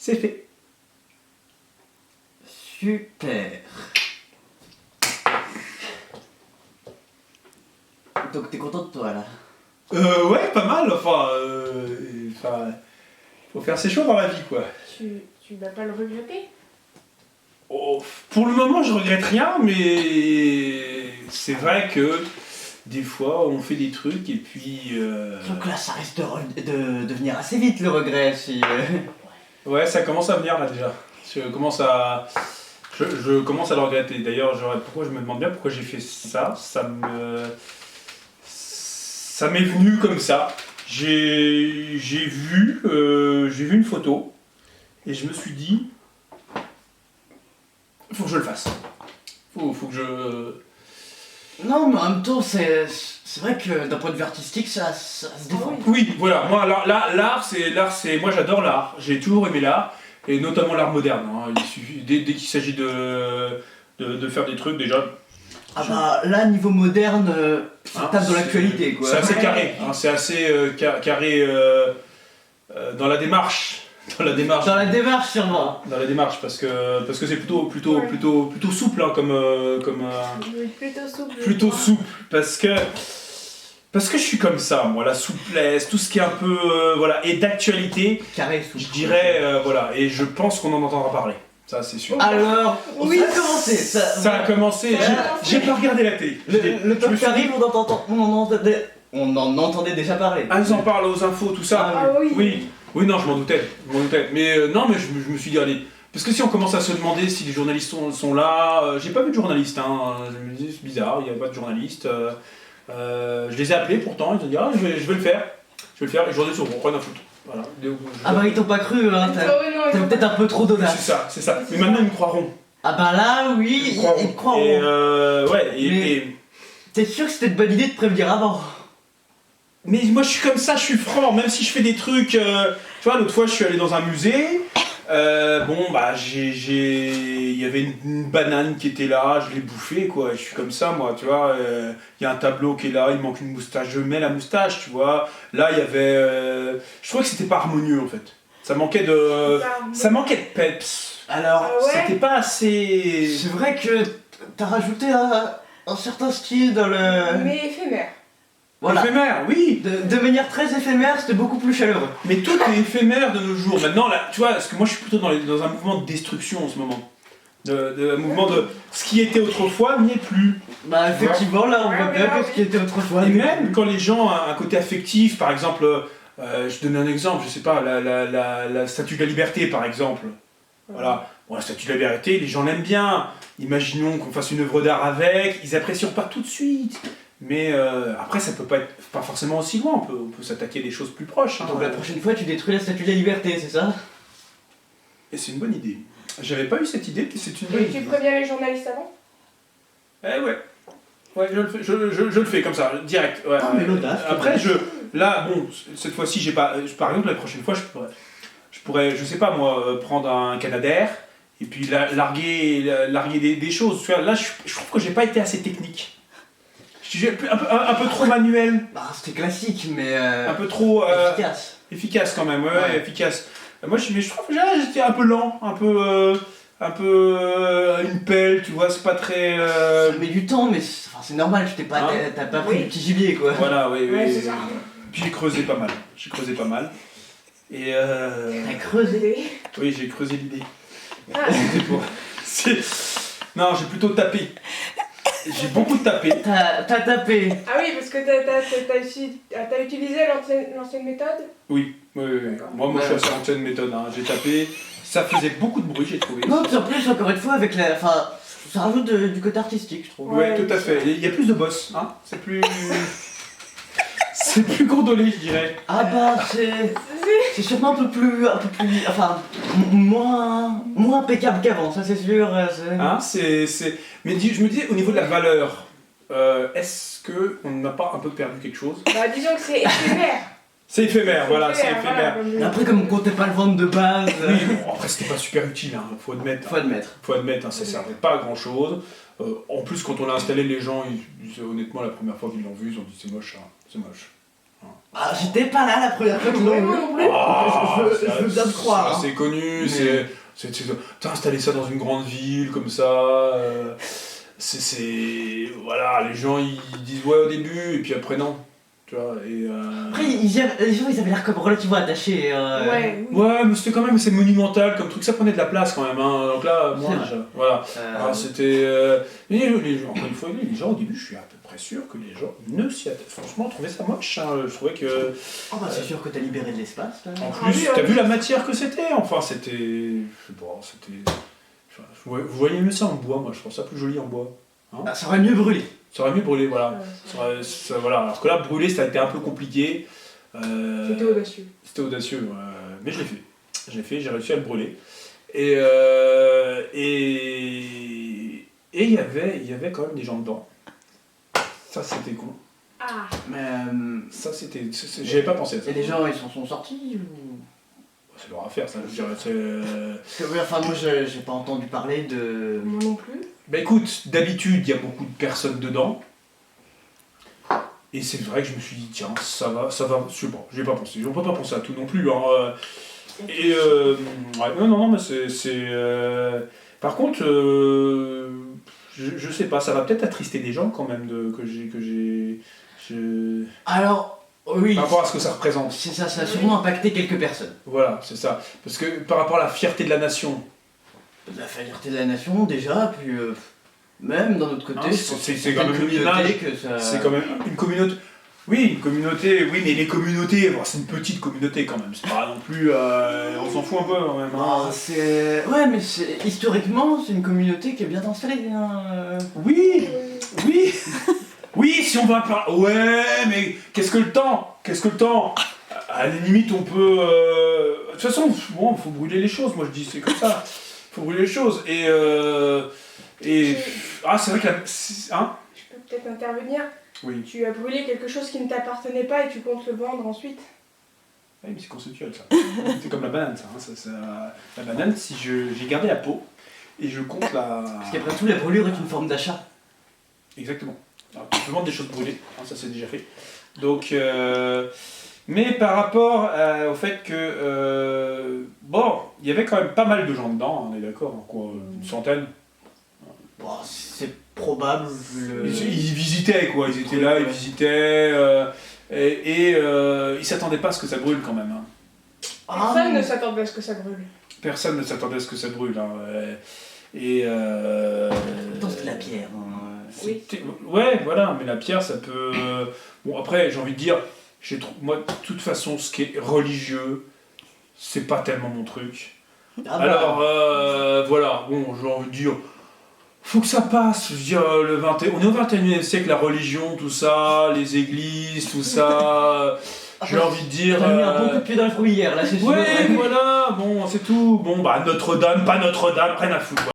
C'est fait. Super. Donc t'es content de toi là? Ouais, pas mal. Enfin, faut faire ses choix dans la vie, quoi. Tu vas pas le regretter? Oh, pour le moment, je regrette rien, mais c'est vrai que des fois, on fait des trucs et puis. Donc là, ça risque de venir assez vite le regret si. Ouais, ça commence à venir là déjà. Je commence à le regretter. D'ailleurs, pourquoi je me demande bien pourquoi j'ai fait ça. Ça m'est venu comme ça. J'ai vu une photo et je me suis dit, faut que je le fasse. Faut que je. Non, mais en même temps, c'est vrai que d'un point de vue artistique, ça se défend. Oui, voilà. Moi, l'art, c'est. Moi, j'adore l'art. J'ai toujours aimé l'art et notamment l'art moderne. Hein. Il suffit dès qu'il s'agit de faire des trucs déjà. Ah bah là, niveau moderne, ça tape dans c'est- l'actualité quoi. C'est assez carré. Hein. C'est assez carré dans la démarche. Dans la démarche. Dans la démarche sûrement. Dans la démarche, parce que c'est plutôt souple hein, comme Oui, plutôt souple. plutôt souple, parce que je suis comme ça, moi, la souplesse, tout ce qui est un peu voilà, et d'actualité, Carré sous. je dirais voilà, et je pense qu'on en entendra parler, ça c'est sûr. Alors, Oui. ça a commencé. Ça a commencé, j'ai pas regardé la télé. Le Je top me qui suis dit, arrive, on en entendait déjà parler. ah, ils en parlent aux infos, tout ça. Ah oui. Oui, non, je m'en doutais. Mais non, mais je me suis dit, allez. Parce que si on commence à se demander si les journalistes sont là, j'ai pas vu de journaliste, hein. Je me dis, c'est bizarre, il n'y a pas de journaliste. Je les ai appelés pourtant, ils ont dit, ah, je vais le faire. Je vais le faire, et les journalistes sont rien à foutre. Voilà. Ah bah ils t'ont pas cru, hein. T'as peut-être un peu trop d'audace. C'est ça. Mais maintenant, ils me croiront. Ah bah là, oui, ils croiront. Et T'es sûr que c'était une bonne idée de prévenir avant? mais moi je suis comme ça, je suis franc, même si je fais des trucs. Tu vois, l'autre fois je suis allé dans un musée. Bon bah il y avait une banane qui était là, je l'ai bouffée quoi. Je suis comme ça moi, tu vois. Il y a un tableau qui est là, il manque une moustache, je mets la moustache, tu vois. Là il y avait. Je trouvais que c'était pas harmonieux en fait. Ça manquait de peps. Alors Ah ouais. c'était pas assez. C'est vrai que t'as rajouté un certain style dans le... Mais éphémère. Voilà. Éphémère, oui. De manière très éphémère, c'était beaucoup plus chaleureux. Mais tout est éphémère de nos jours. Maintenant, là, tu vois, parce que moi je suis plutôt dans un mouvement de destruction en ce moment. Un mouvement de ce qui était autrefois n'y est plus. Bah effectivement, là on Ouais, voit mais bien là, que ce qui était autrefois... Et même quand les gens ont un côté affectif, par exemple, je donne un exemple, je sais pas, la Statue de la Liberté par exemple. Voilà. Bon, la Statue de la Liberté, les gens l'aiment bien. Imaginons qu'on fasse une œuvre d'art avec, ils apprécient pas tout de suite. Mais après, ça peut pas forcément aussi loin, on peut s'attaquer à des choses plus proches. Hein. Donc la prochaine fois tu détruis la statue de la liberté, c'est ça? Et c'est une bonne idée. J'avais pas eu cette idée, mais c'est une bonne Et tu idée. préviens les journalistes avant? Eh ouais. Ouais, je le fais comme ça, direct. Ouais, Ah, mais l'audace. Après, là, bon, cette fois-ci, j'ai pas. Par exemple, la prochaine fois, je pourrais, je sais pas moi, prendre un Canadair et puis larguer des choses. Tu vois, là, je trouve que j'ai pas été assez technique. J'ai un peu trop manuel, Bah c'était classique, mais... un peu trop efficace. efficace quand même, ouais, Ouais. efficace. Moi, je trouve que j'étais un peu lent, un peu une pelle, tu vois, c'est pas très. Ça met du temps, mais c'est normal, Hein? t'as pas pris Oui. du petit gibier quoi. Voilà, oui. Ouais, c'est ça. Puis j'ai creusé pas mal. Et T'as creusé. oui, j'ai creusé l'idée. Ah. C'était pour. Non, j'ai plutôt tapé. J'ai beaucoup tapé. T'as tapé. Ah oui, parce que t'as utilisé l'ancienne méthode? Oui. Moi je suis assez ancienne méthode. Hein. J'ai tapé. Ça faisait beaucoup de bruit, j'ai trouvé. Non, puis en plus, encore une fois, avec la... Enfin, ça rajoute du côté artistique, je trouve. Ouais, Ouais, tout à fait. Il y a plus de boss, hein. C'est plus. C'est plus gondolé, je dirais. Ah bah, c'est sûrement un peu plus... Enfin, moins impeccable qu'avant, ça c'est sûr. Hein, Mais je me disais, au niveau de la valeur, est-ce qu'on n'a pas un peu perdu quelque chose? Bah disons que c'est éphémère. C'est éphémère, voilà, c'est éphémère. Mais après, comme on comptait pas le vendre de base... Oui, bon, après c'était pas super utile, hein, faut admettre. Faut admettre. Hein, ça servait pas à grand chose. En plus, quand on l'a installé, les gens, honnêtement, la première fois qu'ils l'ont vu, ils ont dit c'est moche, hein, c'est moche. Ah, j'étais pas là la première fois qu'ils l'ont Ouais, eu. moi non plus. Je veux bien te croire. Hein. C'est connu, Mais- t'as installé ça dans une grande ville comme ça. Voilà, les gens ils disent ouais au début et puis après non. Tu vois, Après, les gens ils avaient l'air comme relativement attachés. Ouais, oui. Ouais, mais c'était quand même assez monumental comme truc, ça prenait de la place quand même. Hein. Donc là, moi, C'est vrai. voilà. Alors, c'était. Mais encore une fois, les gens au début, je suis à peu près sûr que les gens ne s'y attendaient. Franchement, je trouvais ça moche. Hein. Je trouvais que. Oh bah c'est sûr que t'as libéré de l'espace. Là. En Ah plus, oui, t'as en vu la plus. matière que c'était. Enfin, c'était. Je sais pas, c'était. Enfin, vous voyez mieux ça en bois, moi, je trouve ça plus joli en bois. Ah, ça aurait mieux brûlé. Ça aurait mieux brûlé, voilà. Ouais, Voilà. Alors que là, brûler, ça a été un peu compliqué. C'était audacieux. C'était audacieux, mais je l'ai fait. J'ai réussi à le brûler. Et il y avait quand même des gens dedans. Ça, c'était con. Ah, Mais Ça, j'avais pas pensé à ça. et les gens ils s'en sont sortis ou... C'est leur affaire, ça, je dirais. Parce que, ouais, enfin moi j'ai pas entendu parler de... moi non plus. Bah écoute, d'habitude, il y a beaucoup de personnes dedans. Et c'est vrai que je me suis dit, tiens, ça va, je sais pas, j'ai pas pensé. On peut pas penser à tout non plus. Hein. Et ouais, non, mais par contre, je sais pas, ça va peut-être attrister des gens quand même Alors, oui, par rapport à ce que ça représente. ça a sûrement impacté quelques personnes. Voilà, c'est ça. Parce que par rapport à la fierté de la nation, La fierté de la nation déjà, puis même d'un autre côté, Hein, je pense que c'est quand même une communauté image. que ça... c'est quand même une communauté. Oui, une communauté, oui, mais les communautés, bon, c'est une petite communauté quand même. C'est pas non plus. On s'en fout un peu quand même. Hein. Ah, c'est... Ouais, mais historiquement, c'est une communauté qui est bien installée. Hein. Oui, oui, oui, si on va par. Ouais, mais qu'est-ce que le temps? À la limite, on peut. De toute façon, bon, faut brûler les choses. Moi, je dis, c'est comme ça. Faut brûler les choses. Ah, c'est vrai que hein? Je peux peut-être intervenir. Oui. Tu as brûlé quelque chose qui ne t'appartenait pas et tu comptes le vendre ensuite. Oui, mais c'est conceptuel ça. C'est comme la banane, ça. La banane, si j'ai gardé la peau et je compte la. Parce qu'après tout, la brûlure est une forme d'achat. Exactement. Alors, tu peux vendre des choses brûlées, hein, ça c'est déjà fait. Donc, mais par rapport au fait que, bon, il y avait quand même pas mal de gens dedans, on est d'accord, hein, quoi, une centaine. Bon, c'est probable. Ils visitaient quoi, ils étaient là, ils visitaient, ils s'attendaient pas à ce que ça brûle quand même. Hein. Personne ne s'attendait à ce que ça brûle. Personne ne s'attendait à ce que ça brûle. Hein. Attends, c'est de la pierre. Hein. Oui. Ouais, voilà, mais la pierre, ça peut. Bon, après, j'ai envie de dire, moi, de toute façon, ce qui est religieux, c'est pas tellement mon truc. Ah bah, Alors, voilà, bon, j'ai envie de dire, faut que ça passe. Je veux dire, on est au 21e siècle, la religion, tout ça, les églises, tout ça. J'ai envie de dire. T'as mis un bon coup de pied dans la fourmilière, là, c'est sûr. Ouais, voilà, bon, c'est tout. Bon, bah, Notre-Dame, pas Notre-Dame, rien à foutre.